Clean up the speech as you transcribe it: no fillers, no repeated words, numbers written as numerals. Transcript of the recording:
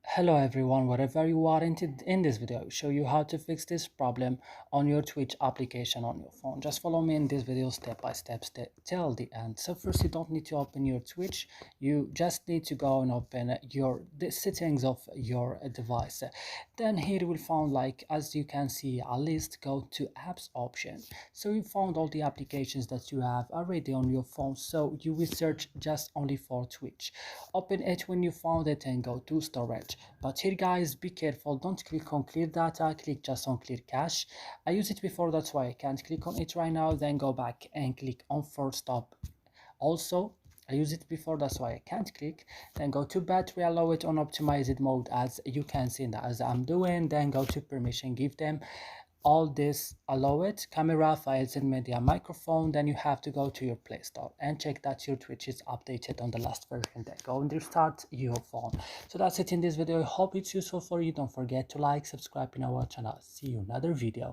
Hello everyone, wherever you are in this video, I'll show you how to fix this problem on your Twitch application on your phone. Just follow me in this video step by step till the end. So first, you don't need to open your Twitch. You just need to go and open the settings of your device. Then here you will find, like as you can see, a list. Go to apps option. So you found all the applications that you have already on your phone. So you will search just only for Twitch. Open it when you found it and go to storage. But here guys, be careful, don't click on clear data, click just on clear cache. I used it before, that's why I can't click on it right now. Then go back and click on force stop. Also, I used it before, that's why I can't click. Then go to battery, allow it on optimized mode as you can see that as I'm doing. Then go to permission, give them all this, allow it, camera, files and media, microphone. Then you have to go to your Play Store and check that your Twitch is updated on the last version. Then go and restart your phone. So that's it in this video. I hope it's useful for you. Don't forget to like, subscribe in our channel. See you in another video.